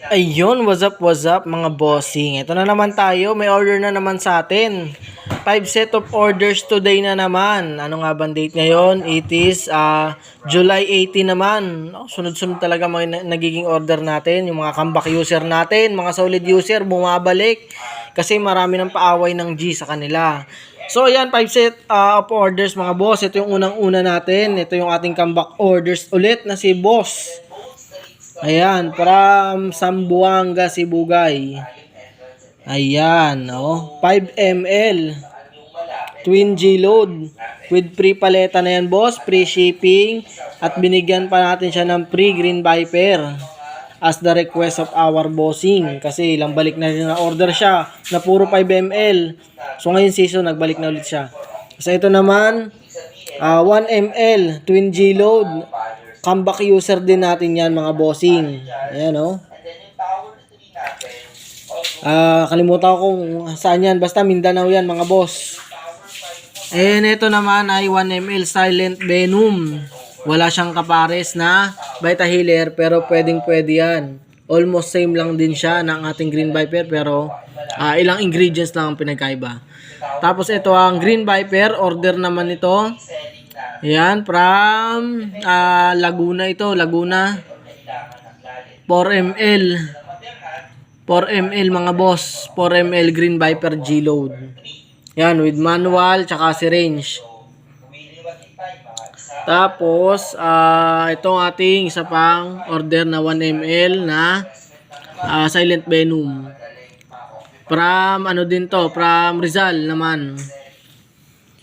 Ayun, what's up mga bossing. Ito na naman tayo, may order na naman sa atin. 5 set of orders today na naman. Ano nga bang date ngayon? It is July 18 naman. Sunod-sunod talaga mga nagiging order natin. Yung mga comeback user natin, mga solid user, bumabalik. Kasi marami ng paaway ng G sa kanila. So ayan, 5 set of orders mga boss. Ito yung unang-una natin. Ito yung ating comeback orders ulit na si Boss. Ayan, from Sambuanga, Sibugay. Ayan, 5 ml. Twin G load. With free paleta na yan, boss. Free shipping. At binigyan pa natin siya ng free Green Viper. As the request of our bossing. Kasi ilang balik na rin na order siya. Na puro 5 ml. So ngayon season, nagbalik na ulit siya. So ito naman, 1 ml. Twin G load. Comeback user din natin yan mga bossing. Ayan kalimutan ko kung saan yan. Basta Mindanao yan mga boss. And ito naman ay 1 ml Silent Venom. Wala siyang kapares na Vita Healer pero pwedeng pwede yan. Almost same lang din siya ng ating Green Viper pero ilang ingredients lang ang pinagkaiba. Tapos ito ang Green Viper. Order naman ito. Ayan, from Laguna ito, Laguna. 4 ml. 4 ml mga boss. 4 ml Green Viper G-Load. Ayan, with manual, tsaka syringe. Tapos, itong ating isa pang order na 1 ml na Silent Venom. From, ano din to, from Rizal naman.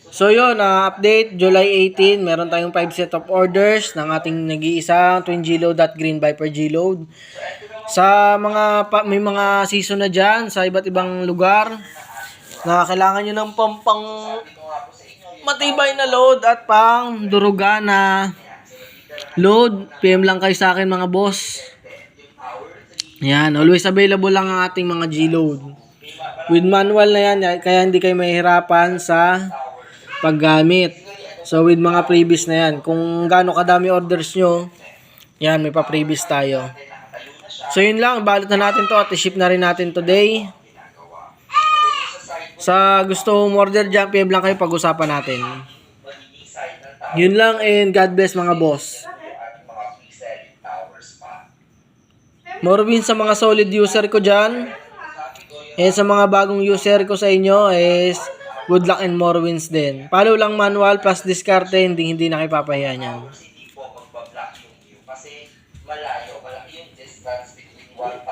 So yun, update, July 18, meron tayong 5 set of orders ng ating nag-iisang Twin G-Load at Green Viper G-Load. Sa may mga season na dyan, sa iba't ibang lugar, na kailangan nyo ng pang matibay na load at pang duruga na load, PM lang kayo sa akin mga boss. Yan, always available lang ang ating mga G-Load. With manual na yan, kaya hindi kayo mahihirapan sa paggamit. So with mga previous na yan, kung gaano kadami orders nyo, yan, may pa-previous tayo. So yun lang, balot na natin to at i-ship na rin natin today. Sa gusto order dyan, PM lang kayo, pag-usapan natin. Yun lang, and God bless mga boss. More wins sa mga solid user ko dyan. And sa mga bagong user ko sa inyo is good luck and more wins din. Follow lang manual plus diskarte, hindi na kayo papahiya niyan. Kasi malayo, yung distance between 1,000